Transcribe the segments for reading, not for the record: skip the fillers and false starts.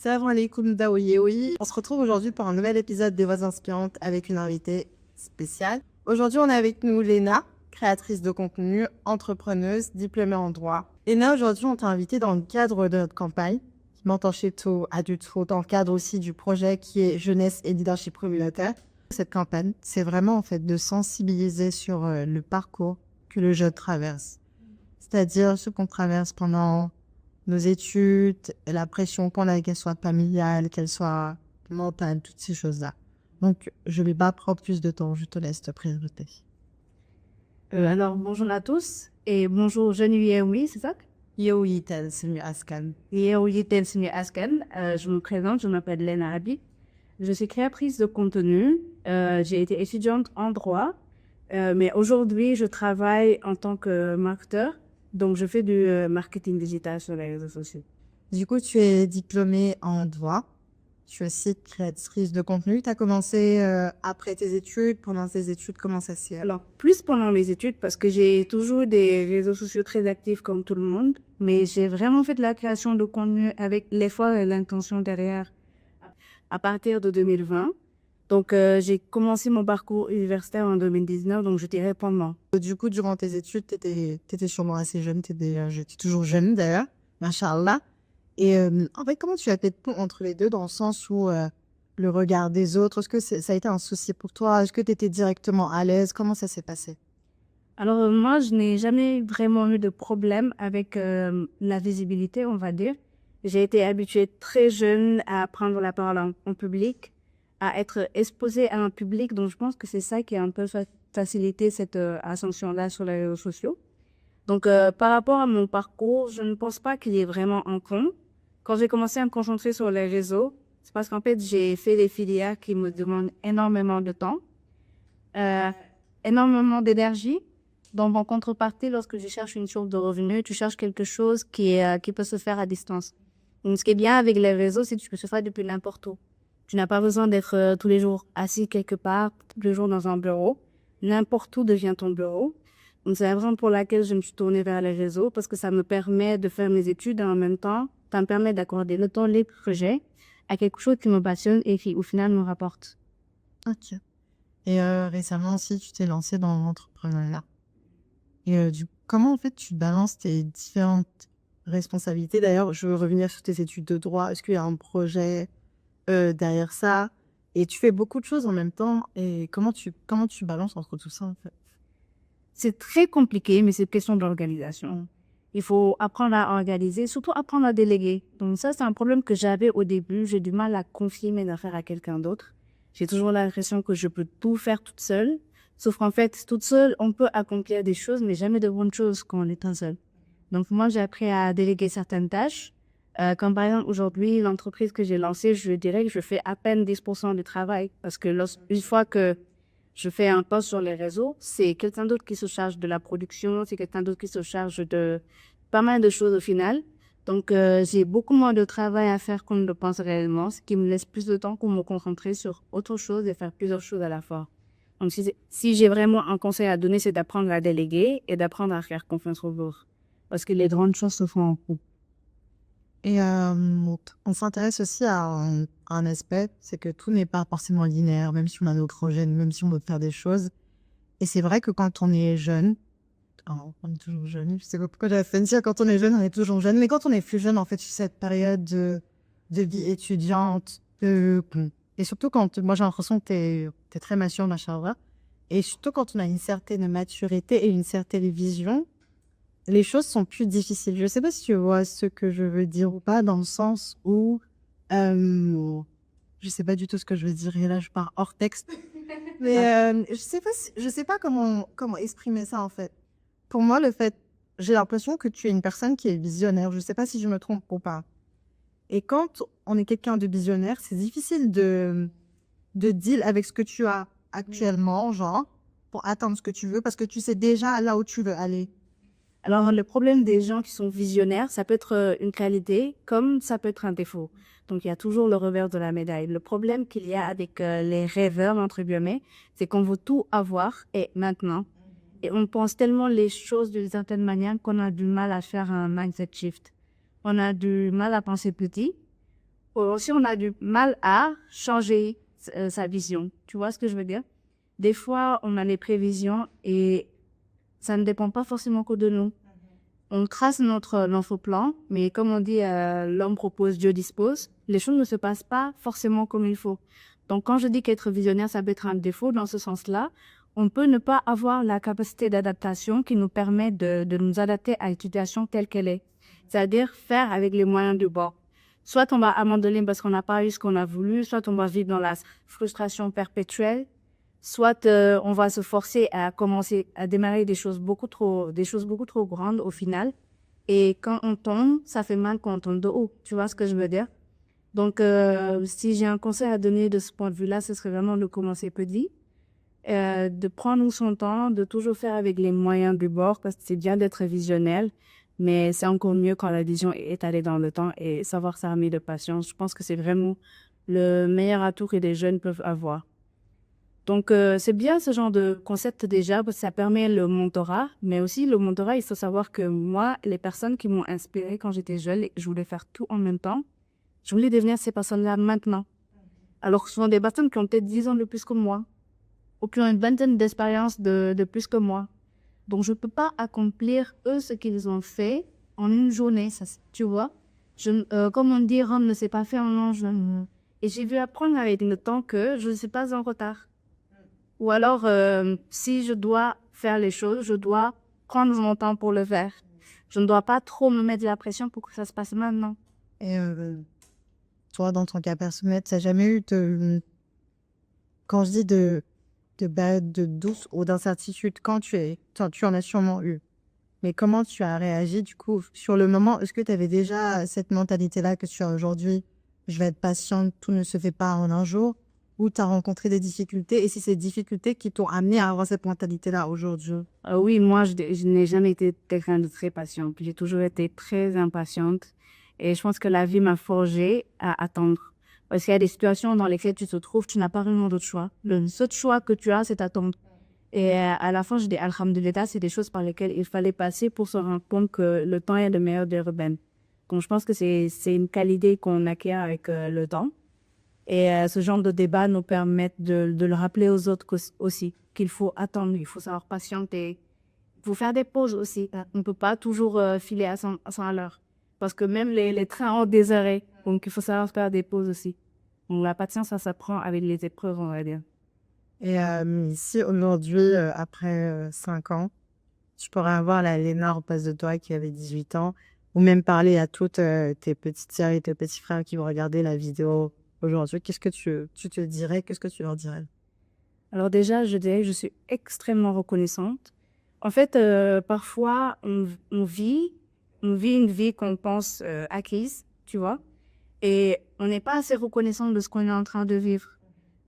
Salam alaikum Daoui. On se retrouve aujourd'hui pour un nouvel épisode des Voix Inspirantes avec une invitée spéciale. Aujourd'hui, on est avec nous Léna, créatrice de contenu, entrepreneuse, diplômée en droit. Léna, aujourd'hui, on t'a invitée dans le cadre de notre campagne Mentor chez Tôt, adulte dans le cadre aussi du projet qui est Jeunesse et Leadership communautaire. Cette campagne, c'est vraiment en fait de sensibiliser sur le parcours que le jeune traverse. C'est-à-dire ce qu'on traverse pendant nos études, la pression qu'on a, qu'elle soit familiale, qu'elle soit mentale, toutes ces choses-là. Donc, je ne vais pas prendre plus de temps, je te laisse te présenter. Alors, bonjour à tous et bonjour, je suis Yeoui, c'est ça? Yeoui Tel, c'est mieux Askan. Yeoui Tensimi Asken. Je me présente, je m'appelle Lena Abi. Je suis créatrice de contenu. J'ai été étudiante en droit, mais aujourd'hui, je travaille en tant que marketeur. Donc, je fais du marketing digital sur les réseaux sociaux. Du coup, tu es diplômée en droit. Tu es aussi créatrice de contenu. Tu as commencé après tes études, pendant tes études, comment ça s'est... Alors, plus pendant mes études, parce que j'ai toujours des réseaux sociaux très actifs comme tout le monde, mais j'ai vraiment fait de la création de contenu avec l'effort et l'intention derrière à partir de 2020. Donc, j'ai commencé mon parcours universitaire en 2019, donc je dirais pendant. Du coup, durant tes études, tu étais sûrement assez jeune. Tu étais toujours jeune d'ailleurs, machallah. Et en fait, comment tu as fait le pont entre les deux dans le sens où le regard des autres, est-ce que ça a été un souci pour toi? Est-ce que tu étais directement à l'aise? Comment ça s'est passé? Alors, moi, je n'ai jamais vraiment eu de problème avec la visibilité, on va dire. J'ai été habituée très jeune à prendre la parole en public, à être exposée à un public, donc je pense que c'est ça qui a un peu facilité cette ascension-là sur les réseaux sociaux. Donc, par rapport à mon parcours, je ne pense pas qu'il y ait vraiment un con. Quand j'ai commencé à me concentrer sur les réseaux, c'est parce qu'en fait, j'ai fait des filières qui me demandent énormément de temps, euh, énormément d'énergie. Donc, en contrepartie, lorsque je cherche une source de revenus, tu cherches quelque chose qui peut se faire à distance. Donc, ce qui est bien avec les réseaux, c'est que tu peux se faire depuis n'importe où. Tu n'as pas besoin d'être tous les jours assis quelque part, tous les jours dans un bureau. N'importe où devient ton bureau. Donc, c'est la raison pour laquelle je me suis tournée vers les réseaux, parce que ça me permet de faire mes études et en même temps, ça me permet d'accorder le temps libre que j'ai à quelque chose qui me passionne et qui, au final, me rapporte. Ok. Et récemment aussi, tu t'es lancée dans l'entrepreneuriat. Et comment en fait tu balances tes différentes responsabilités? D'ailleurs, je veux revenir sur tes études de droit. Est-ce qu'il y a un projet derrière ça? Et tu fais beaucoup de choses en même temps. Et comment tu balances entre tout ça en fait? C'est très compliqué, mais c'est une question d'organisation. Il faut apprendre à organiser, surtout apprendre à déléguer. Donc ça, c'est un problème que j'avais au début. J'ai du mal à confier mes affaires à quelqu'un d'autre. J'ai toujours l'impression que je peux tout faire toute seule. Sauf qu'en fait, toute seule, on peut accomplir des choses, mais jamais de bonnes choses quand on est un seul. Donc moi, j'ai appris à déléguer certaines tâches. Comme par exemple, aujourd'hui, l'entreprise que j'ai lancée, je dirais que je fais à peine 10% du travail. Parce que une fois que je fais un post sur les réseaux, c'est quelqu'un d'autre qui se charge de la production, c'est quelqu'un d'autre qui se charge de pas mal de choses au final. Donc, j'ai beaucoup moins de travail à faire qu'on ne le pense réellement, ce qui me laisse plus de temps pour me concentrer sur autre chose et faire plusieurs choses à la fois. Donc, si j'ai vraiment un conseil à donner, c'est d'apprendre à déléguer et d'apprendre à faire confiance aux autres. Parce que les grandes choses se font en groupe. Et on s'intéresse aussi à un aspect, c'est que tout n'est pas forcément linéaire, même si on a nos projets, même si on veut faire des choses. Et c'est vrai que quand on est jeune, on est toujours jeune, je sais pas pourquoi j'avais fait dire quand on est jeune, on est toujours jeune, mais quand on est plus jeune, en fait, sur cette période de vie étudiante, et surtout quand, moi j'ai l'impression que t'es très mature, machin, et surtout quand on a une certaine maturité et une certaine vision, les choses sont plus difficiles. Je sais pas si tu vois ce que je veux dire ou pas, dans le sens où je sais pas du tout ce que je veux dire. Et là, je pars hors texte. Mais je sais pas comment exprimer ça en fait. Pour moi, j'ai l'impression que tu es une personne qui est visionnaire. Je sais pas si je me trompe ou pas. Et quand on est quelqu'un de visionnaire, c'est difficile de deal avec ce que tu as actuellement, genre, pour atteindre ce que tu veux, parce que tu sais déjà là où tu veux aller. Alors, le problème des gens qui sont visionnaires, ça peut être une qualité comme ça peut être un défaut. Donc, il y a toujours le revers de la médaille. Le problème qu'il y a avec les rêveurs, entre guillemets, c'est qu'on veut tout avoir et maintenant. Et on pense tellement les choses d'une certaine manière qu'on a du mal à faire un mindset shift. On a du mal à penser petit. aussi on a du mal à changer sa vision. Tu vois ce que je veux dire? Des fois, on a les prévisions et ça ne dépend pas forcément que de nous. On trace notre plan, mais comme on dit, l'homme propose, Dieu dispose. Les choses ne se passent pas forcément comme il faut. Donc, quand je dis qu'être visionnaire, ça peut être un défaut dans ce sens-là, on peut ne pas avoir la capacité d'adaptation qui nous permet de nous adapter à une situation telle qu'elle est. C'est-à-dire faire avec les moyens du bord. Soit on va abandonner parce qu'on n'a pas eu ce qu'on a voulu, soit on va vivre dans la frustration perpétuelle, soit on va se forcer à commencer à démarrer des choses beaucoup trop grandes au final. Et quand on tombe, ça fait mal quand on tombe de haut. Tu vois ce que je veux dire? Donc, si j'ai un conseil à donner de ce point de vue-là, ce serait vraiment de commencer petit, de prendre son temps, de toujours faire avec les moyens du bord, parce que c'est bien d'être visionnel, mais c'est encore mieux quand la vision est étalée dans le temps et savoir s'armer de patience. Je pense que c'est vraiment le meilleur atout que les jeunes peuvent avoir. Donc, c'est bien ce genre de concept déjà, parce que ça permet le mentorat, mais aussi le mentorat, il faut savoir que moi, les personnes qui m'ont inspirée quand j'étais jeune, je voulais faire tout en même temps, je voulais devenir ces personnes-là maintenant. Alors que ce sont des personnes qui ont peut-être 10 ans de plus que moi, ou qui ont une vingtaine d'expériences de plus que moi. Donc, je ne peux pas accomplir, eux, ce qu'ils ont fait en une journée, ça, tu vois. Comme on dit, Rome ne s'est pas fait en un jour. Et j'ai vu apprendre avec le temps que je ne suis pas en retard. Ou alors, si je dois faire les choses, je dois prendre mon temps pour le faire. Je ne dois pas trop me mettre de la pression pour que ça se passe maintenant. Et toi, dans ton cas personnel, tu n'as jamais eu quand je dis de période de doute ou d'incertitude, tu en as sûrement eu. Mais comment tu as réagi du coup sur le moment? Est-ce que tu avais déjà cette mentalité-là que tu as aujourd'hui? Je vais être patiente, tout ne se fait pas en un jour. Ou tu as rencontré des difficultés et si c'est des difficultés qui t'ont amené à avoir cette mentalité-là aujourd'hui? Oui, moi, je n'ai jamais été quelqu'un de très patiente. J'ai toujours été très impatiente. Et je pense que la vie m'a forgée à attendre. Parce qu'il y a des situations dans lesquelles tu te trouves, tu n'as pas vraiment d'autre choix. Le seul choix que tu as, c'est attendre. Et à la fin, je dis, alhamdulillah, c'est des choses par lesquelles il fallait passer pour se rendre compte que le temps est le meilleur des rebelles. Donc, je pense que c'est une qualité qu'on acquiert avec le temps. Et ce genre de débat nous permet de le rappeler aux autres aussi, qu'il faut attendre, il faut savoir patienter. Il faut faire des pauses aussi. On ne peut pas toujours filer à 100 à l'heure. Parce que même les trains ont des arrêts. Donc, il faut savoir faire des pauses aussi. Donc, la patience, ça s'apprend avec les épreuves, on va dire. Et si aujourd'hui, après 5 ans, tu pourrais avoir la Léna en face de toi qui avait 18 ans, ou même parler à toutes tes petites sœurs et tes petits frères qui vont regarder la vidéo aujourd'hui, qu'est-ce que tu te dirais? Qu'est-ce que tu leur dirais? Alors déjà, je dirais que je suis extrêmement reconnaissante. En fait, parfois, on vit une vie qu'on pense acquise, tu vois, et on n'est pas assez reconnaissant de ce qu'on est en train de vivre.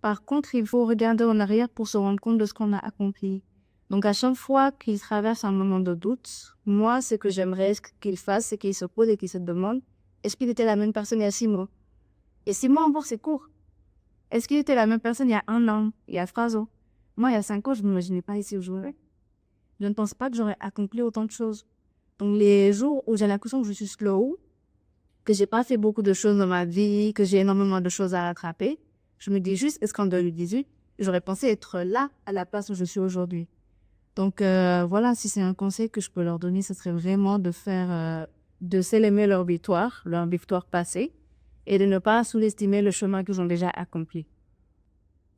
Par contre, il faut regarder en arrière pour se rendre compte de ce qu'on a accompli. Donc, à chaque fois qu'il traverse un moment de doute, moi, ce que j'aimerais qu'il fasse, c'est qu'il se pose et qu'il se demande, est-ce qu'il était la même personne il y a 6 mois? Et 6 mois, encore, c'est court. Est-ce qu'il était la même personne il y a 1 an, il y a 3 ans? Moi, il y a 5 ans, je ne m'imaginais pas ici aujourd'hui. Je ne pense pas que j'aurais accompli autant de choses. Donc, les jours où j'ai l'impression que je suis slow, que j'ai pas fait beaucoup de choses dans ma vie, que j'ai énormément de choses à rattraper, je me dis juste, est-ce qu'en 2018, j'aurais pensé être là, à la place où je suis aujourd'hui? Donc, voilà, si c'est un conseil que je peux leur donner, ce serait vraiment de faire, de célébrer leur victoire passée, et de ne pas sous-estimer le chemin qu'ils ont déjà accompli.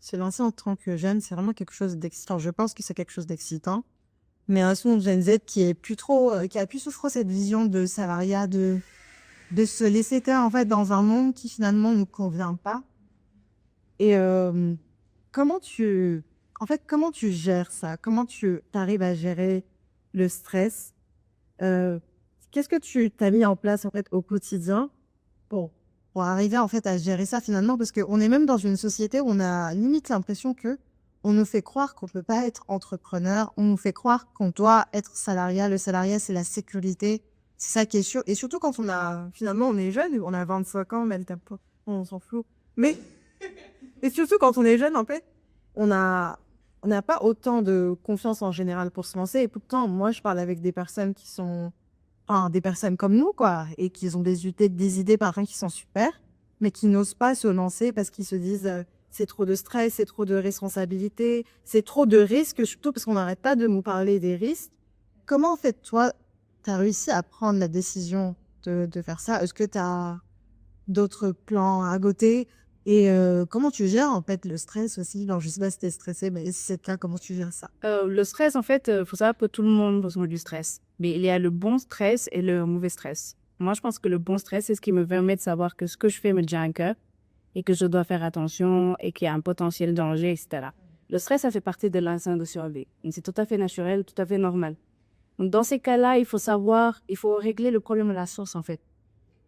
Se lancer en tant que jeune, c'est vraiment quelque chose d'excitant. Je pense que c'est quelque chose d'excitant. Mais un son Gen Z qui est plus trop, qui a plus souffert cette vision de salariat, de se laisser faire en fait dans un monde qui finalement ne nous convient pas. Et comment tu gères ça? Comment tu arrives à gérer le stress? Qu'est-ce que tu t'as mis en place en fait au quotidien pour arriver en fait à gérer ça finalement? Parce qu'on est même dans une société où on a limite l'impression que on nous fait croire qu'on peut pas être entrepreneur, on nous fait croire qu'on doit être salariat. Le salariat, c'est la sécurité. C'est ça qui est sûr. Et surtout quand finalement, on est jeune, on a 25 ans, mais on s'en fout. Mais, et surtout quand on est jeune, en fait, on n'a pas autant de confiance en général pour se lancer. Et pourtant, moi, je parle avec des personnes qui sont, enfin, des personnes comme nous, quoi, et qui ont des idées parfois qui sont super. mais qui n'osent pas se lancer parce qu'ils se disent c'est trop de stress, c'est trop de responsabilité, c'est trop de risques, surtout parce qu'on n'arrête pas de nous parler des risques. Comment, en fait, toi, tu as réussi à prendre la décision de faire ça? Est-ce que tu as d'autres plans à côté? Et comment tu gères, en fait, le stress aussi? Alors, je sais pas si tu es stressé, mais si c'est le cas, comment tu gères ça? Le stress, en fait, faut savoir que tout le monde a besoin du stress. Mais il y a le bon stress et le mauvais stress. Moi, je pense que le bon stress, c'est ce qui me permet de savoir que ce que je fais me tient à cœur et que je dois faire attention et qu'il y a un potentiel danger, etc. Le stress, ça fait partie de l'instinct de survie. Et c'est tout à fait naturel, tout à fait normal. Donc, dans ces cas-là, il faut régler le problème à la source, en fait.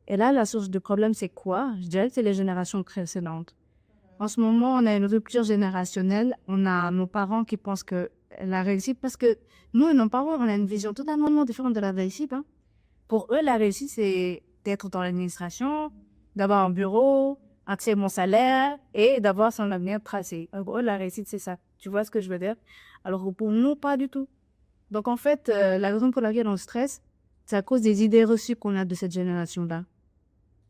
Et là, la source du problème, c'est quoi? Je dirais que c'est les générations précédentes. En ce moment, on a une rupture générationnelle. On a nos parents qui pensent que la réussite, parce que nous et nos parents, on a une vision totalement différente de la réussite. Hein. Pour eux, la réussite, c'est d'être dans l'administration, d'avoir un bureau, un très bon salaire et d'avoir son avenir tracé. En gros, la réussite, c'est ça. Tu vois ce que je veux dire? Alors que pour nous, pas du tout. Donc, en fait, la raison pour laquelle on stresse, c'est à cause des idées reçues qu'on a de cette génération-là.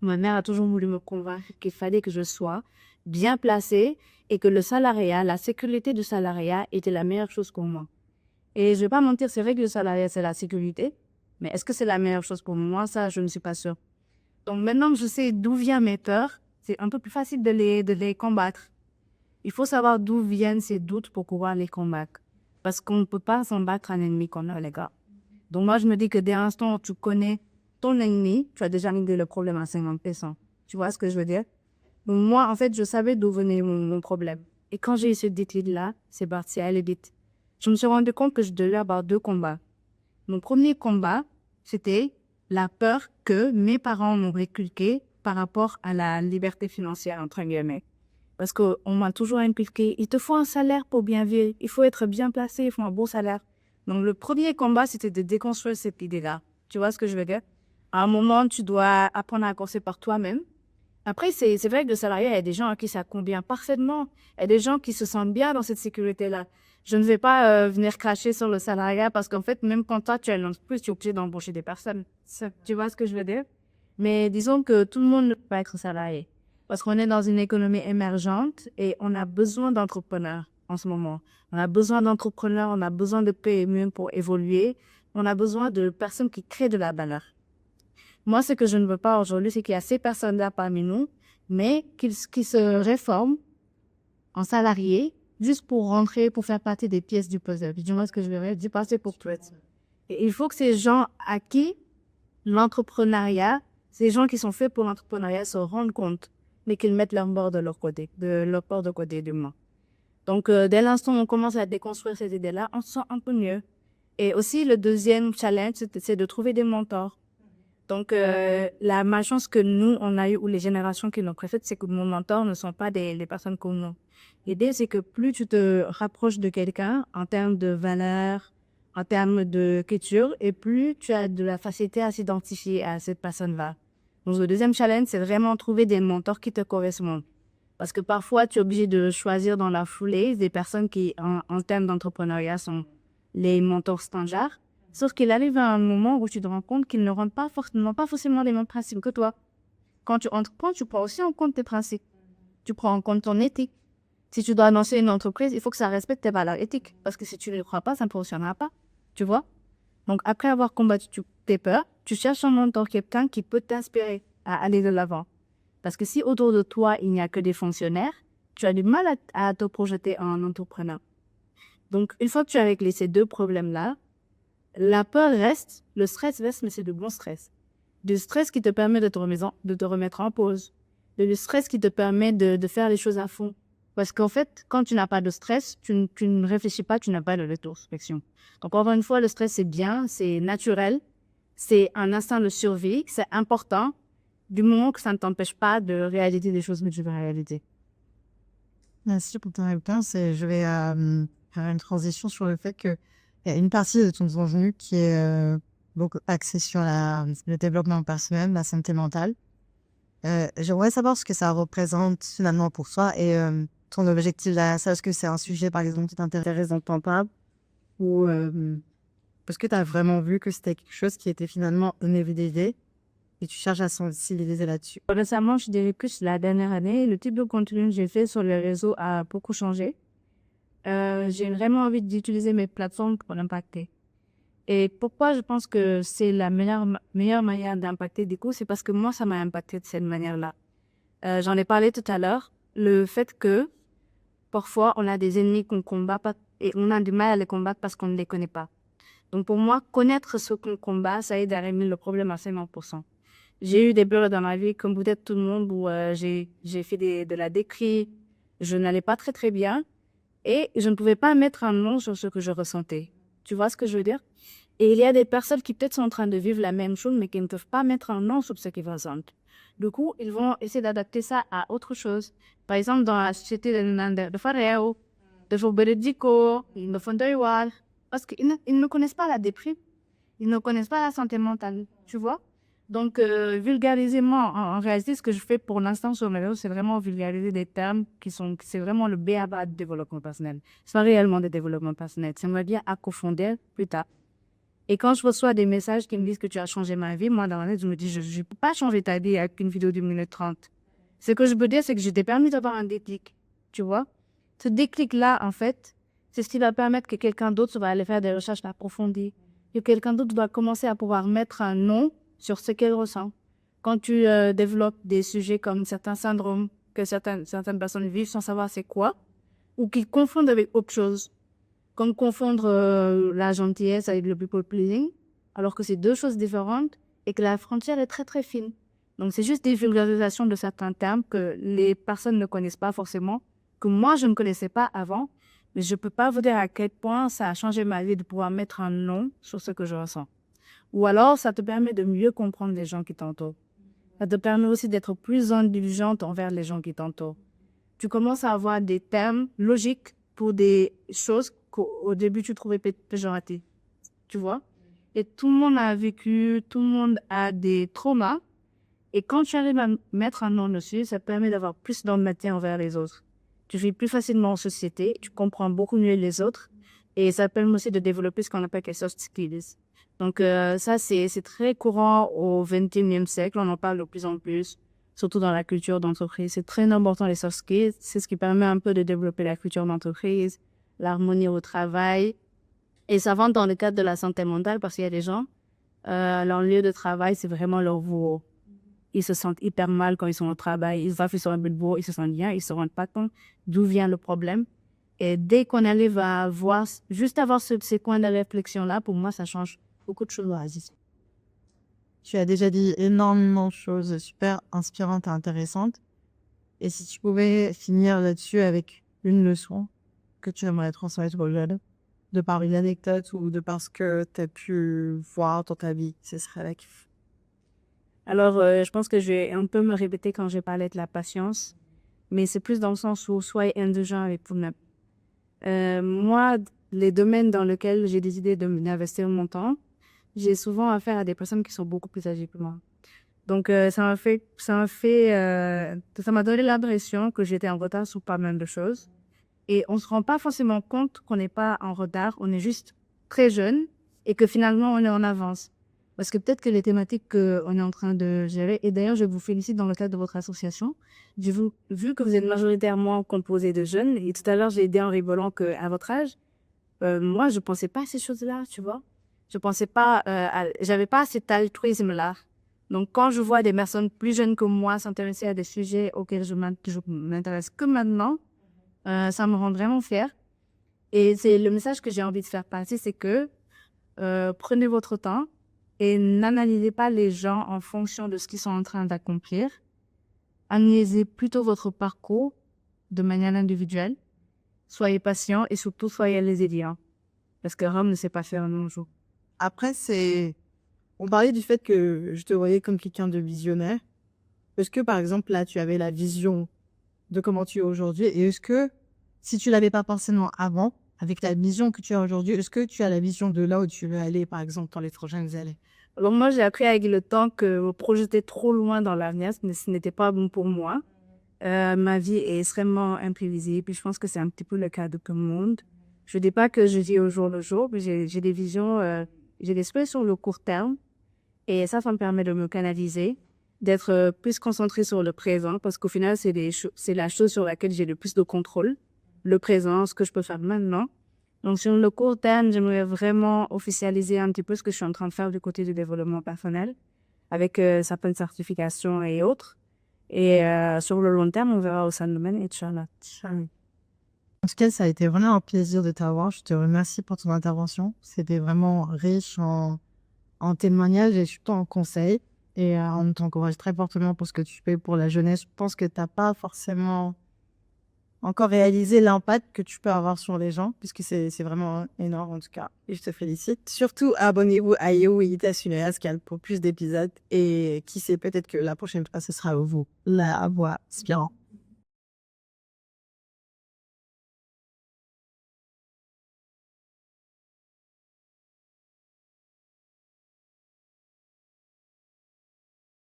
Ma mère a toujours voulu me convaincre qu'il fallait que je sois bien placée et que le salariat, la sécurité du salariat était la meilleure chose pour moi. Et je vais pas mentir, c'est vrai que le salariat, c'est la sécurité, mais est-ce que c'est la meilleure chose pour moi? Ça, je ne suis pas sûre. Donc maintenant que je sais d'où viennent mes peurs, c'est un peu plus facile de les combattre. Il faut savoir d'où viennent ces doutes pour pouvoir les combattre. Parce qu'on ne peut pas s'en battre un ennemi qu'on a, les gars. Donc moi, je me dis que dès l'instant où tu connais ton ennemi, tu as déjà réglé le problème à 50%. Tu vois ce que je veux dire? Donc moi, en fait, je savais d'où venait mon problème. Et quand j'ai eu ce déclic-là, c'est parti à aller vite. Je me suis rendu compte que je devais avoir 2 combats. Mon premier combat, c'était la peur que mes parents m'ont inculqué par rapport à la liberté financière, entre guillemets. Parce qu'on m'a toujours inculqué, il te faut un salaire pour bien vivre, il faut être bien placé, il faut un beau salaire. Donc le premier combat, c'était de déconstruire cette idée-là. Tu vois ce que je veux dire? À un moment, tu dois apprendre à commencer par toi-même. Après, c'est vrai que le salariat, il y a des gens à qui ça convient parfaitement. Il y a des gens qui se sentent bien dans cette sécurité-là. Je ne vais pas venir cracher sur le salariat parce qu'en fait, même quand toi, tu as une entreprise, tu es obligé d'embaucher des personnes. Tu vois ce que je veux dire? Mais disons que tout le monde ne peut pas être salarié. Parce qu'on est dans une économie émergente et on a besoin d'entrepreneurs en ce moment. On a besoin d'entrepreneurs, on a besoin de PME pour évoluer. On a besoin de personnes qui créent de la valeur. Moi, ce que je ne veux pas aujourd'hui, c'est qu'il y a ces personnes-là parmi nous, mais qui se réforment en salariés juste pour rentrer, pour faire partie des pièces du puzzle. Du moins, ce que je veux dire, passer pour tout. Et il faut que ces gens à qui l'entrepreneuriat, ces gens qui sont faits pour l'entrepreneuriat se rendent compte, mais qu'ils mettent leur bord de leur côté, de leur bord de côté du moins. Donc, dès l'instant où on commence à déconstruire ces idées-là, on se sent un peu mieux. Et aussi, le deuxième challenge, c'est de trouver des mentors. Donc, la malchance que nous, on a eu, ou les générations qui l'ont préférée, c'est que nos mentors ne sont pas des personnes comme nous. L'idée, c'est que plus tu te rapproches de quelqu'un en termes de valeur, en termes de culture, et plus tu as de la facilité à s'identifier à cette personne-là. Donc, le deuxième challenge, c'est vraiment trouver des mentors qui te correspondent. Parce que parfois, tu es obligé de choisir dans la foulée des personnes qui, en termes d'entrepreneuriat, sont les mentors standards. Sauf qu'il arrive à un moment où tu te rends compte qu'ils n'ont pas forcément les mêmes principes que toi. Quand tu entreprends, tu prends aussi en compte tes principes. Tu prends en compte ton éthique. Si tu dois lancer une entreprise, il faut que ça respecte tes valeurs éthiques. Parce que si tu ne les crois pas, ça ne fonctionnera pas. Tu vois? Donc, après avoir combattu tes peurs, tu cherches un mentor, quelqu'un qui peut t'inspirer à aller de l'avant. Parce que si autour de toi, il n'y a que des fonctionnaires, tu as du mal à te projeter en entrepreneur. Donc, une fois que tu as réglé ces 2 problèmes-là, la peur reste, le stress reste, mais c'est de bon stress. Du stress qui te permet de te remettre en pause. Du stress qui te permet de faire les choses à fond. Parce qu'en fait, quand tu n'as pas de stress, tu ne réfléchis pas, tu n'as pas de rétrospection. Donc, encore une fois, le stress, c'est bien, c'est naturel, c'est un instinct de survie, c'est important, du moment que ça ne t'empêche pas de réaliser des choses que tu veux réaliser. Merci pour ton réponse. Et je vais faire une transition sur le fait qu'il y a une partie de ton contenu qui est beaucoup axée sur le développement personnel, la santé mentale. J'aimerais savoir ce que ça représente finalement pour toi et ton objectif derrière ça. Est-ce que c'est un sujet, par exemple, qui t'intéresse dans ton temps ou parce que tu as vraiment vu que c'était quelque chose qui était finalement une idée et tu cherches à sensibiliser là-dessus. Récemment, je dirais plus la dernière année, le type de contenu que j'ai fait sur les réseaux a beaucoup changé. J'ai vraiment envie d'utiliser mes plateformes pour l'impacter. Et pourquoi je pense que c'est la meilleure manière d'impacter du coup, c'est parce que moi, ça m'a impacté de cette manière-là. J'en ai parlé tout à l'heure, le fait que parfois, on a des ennemis qu'on combat pas et on a du mal à les combattre parce qu'on ne les connaît pas. Donc pour moi, connaître ce qu'on combat, ça aide à résoudre le problème à 50%. J'ai eu des périodes dans ma vie, comme peut-être tout le monde, où j'ai fait de la décrit, je n'allais pas très très bien et je ne pouvais pas mettre un nom sur ce que je ressentais. Tu vois ce que je veux dire? Et il y a des personnes qui peut-être sont en train de vivre la même chose, mais qui ne peuvent pas mettre un nom sur ce qu'ils ressentent. Du coup, ils vont essayer d'adapter ça à autre chose. Par exemple, dans la société de Fareo, de Foberediko, de Fondoiwal, parce qu'ils ne connaissent pas la déprime, ils ne connaissent pas la santé mentale, tu vois. Donc, vulgariser, moi, en réalité, ce que je fais pour l'instant sur mes réseaux, c'est vraiment vulgariser des termes c'est vraiment le b.a.-ba du développement personnel. C'est pas réellement du développement personnel. J'aimerais bien approfondir plus tard. Et quand je reçois des messages qui me disent que tu as changé ma vie, moi, dans la tête, je me dis, je ne peux pas changer ta vie avec une vidéo d'1 minute 30. Ce que je peux dire, c'est que je t'ai permis d'avoir un déclic, tu vois. Ce déclic-là, en fait, c'est ce qui va permettre que quelqu'un d'autre va aller faire des recherches approfondies, que quelqu'un d'autre va commencer à pouvoir mettre un nom sur ce qu'elle ressent. Quand tu développes des sujets comme certains syndromes que certaines personnes vivent sans savoir c'est quoi, ou qu'ils confondent avec autre chose, comme confondre la gentillesse avec le people pleasing, alors que c'est deux choses différentes et que la frontière est très très fine. Donc c'est juste des vulgarisations de certains termes que les personnes ne connaissent pas forcément, que moi je ne connaissais pas avant, mais je ne peux pas vous dire à quel point ça a changé ma vie de pouvoir mettre un nom sur ce que je ressens. Ou alors ça te permet de mieux comprendre les gens qui t'entourent. Ça te permet aussi d'être plus indulgente envers les gens qui t'entourent. Tu commences à avoir des termes logiques pour des choses qu'au début tu trouvais péjoratives, tu vois. Et tout le monde a vécu, tout le monde a des traumas. Et quand tu arrives à mettre un nom dessus, ça permet d'avoir plus d'empathie envers les autres. Tu vis plus facilement en société, tu comprends beaucoup mieux les autres. Et ça permet aussi de développer ce qu'on appelle les soft skills. Donc ça, c'est très courant au XXIe siècle, on en parle de plus en plus, surtout dans la culture d'entreprise. C'est très important les soft skills, c'est ce qui permet un peu de développer la culture d'entreprise, l'harmonie au travail. Et ça rentre dans le cadre de la santé mentale parce qu'il y a des gens, leur lieu de travail, c'est vraiment leur bourreau. Ils se sentent hyper mal quand ils sont au travail, ils arrivent sur un boulot, ils se sentent bien, ils se rendent pas compte d'où vient le problème. Et dès qu'on arrive à voir, juste avoir ces coins de réflexion-là, pour moi, ça change beaucoup de choses dans la vie. Tu as déjà dit énormément de choses super inspirantes et intéressantes. Et si tu pouvais finir là-dessus avec une leçon que tu aimerais transmettre aux jeunes, de par une anecdote ou de par ce que tu as pu voir dans ta vie, ce serait là. Alors, je pense que je vais un peu me répéter quand j'ai parlé de la patience, mais c'est plus dans le sens où soyez indulgent avec vous-même. Moi, les domaines dans lesquels j'ai décidé d'investir mon temps, j'ai souvent affaire à des personnes qui sont beaucoup plus âgées que moi. Donc, ça m'a donné l'impression que j'étais en retard sur pas mal de choses. Et on se rend pas forcément compte qu'on n'est pas en retard, on est juste très jeune et que finalement on est en avance. Parce que peut-être que les thématiques qu'on est en train de gérer, et d'ailleurs je vous félicite dans le cadre de votre association, vu que vous êtes majoritairement composé de jeunes, et tout à l'heure j'ai dit en rigolant qu'à votre âge, moi je pensais pas à ces choses-là, tu vois. Je pensais pas, j'avais pas cet altruisme-là. Donc quand je vois des personnes plus jeunes que moi s'intéresser à des sujets auxquels je m'intéresse que maintenant, ça me rend vraiment fière. Et c'est le message que j'ai envie de faire passer, c'est que prenez votre temps et n'analysez pas les gens en fonction de ce qu'ils sont en train d'accomplir. Analysez plutôt votre parcours de manière individuelle. Soyez patient et surtout soyez résilient. Parce que Rome ne sait pas faire un jour. Après, on parlait du fait que je te voyais comme quelqu'un de visionnaire. Est-ce que, par exemple, là, tu avais la vision de comment tu es aujourd'hui? Et est-ce que, si tu l'avais pas forcément avant, avec la vision que tu as aujourd'hui, est-ce que tu as la vision de là où tu veux aller, par exemple, dans les prochaines années? Alors moi, j'ai appris avec le temps que me projeter trop loin dans l'avenir, ce n'était pas bon pour moi. Ma vie est extrêmement imprévisible. Je pense que c'est un petit peu le cas de tout le monde. Je ne dis pas que je vis au jour le jour, mais j'ai des visions, j'ai des souhaits sur le court terme Et ça me permet de me canaliser, d'être plus concentrée sur le présent, parce qu'au final, c'est la chose sur laquelle j'ai le plus de contrôle, le présent, ce que je peux faire maintenant. Donc, sur le court terme, j'aimerais vraiment officialiser un petit peu ce que je suis en train de faire du côté du développement personnel, avec certaines certifications et autres. Et sur le long terme, on verra où ça nous mène, Inch'Allah. En tout cas, ça a été vraiment un plaisir de t'avoir. Je te remercie pour ton intervention. C'était vraiment riche en témoignages et surtout en conseils. Et on t'encourage très fortement pour ce que tu fais pour la jeunesse. Je pense que tu n'as pas forcément encore réalisé l'impact que tu peux avoir sur les gens, puisque c'est vraiment énorme en tout cas. Et je te félicite. Surtout, abonnez-vous à Yoita Sunéascal pour plus d'épisodes. Et qui sait, peut-être que la prochaine fois, ce sera vous, la voix inspirante.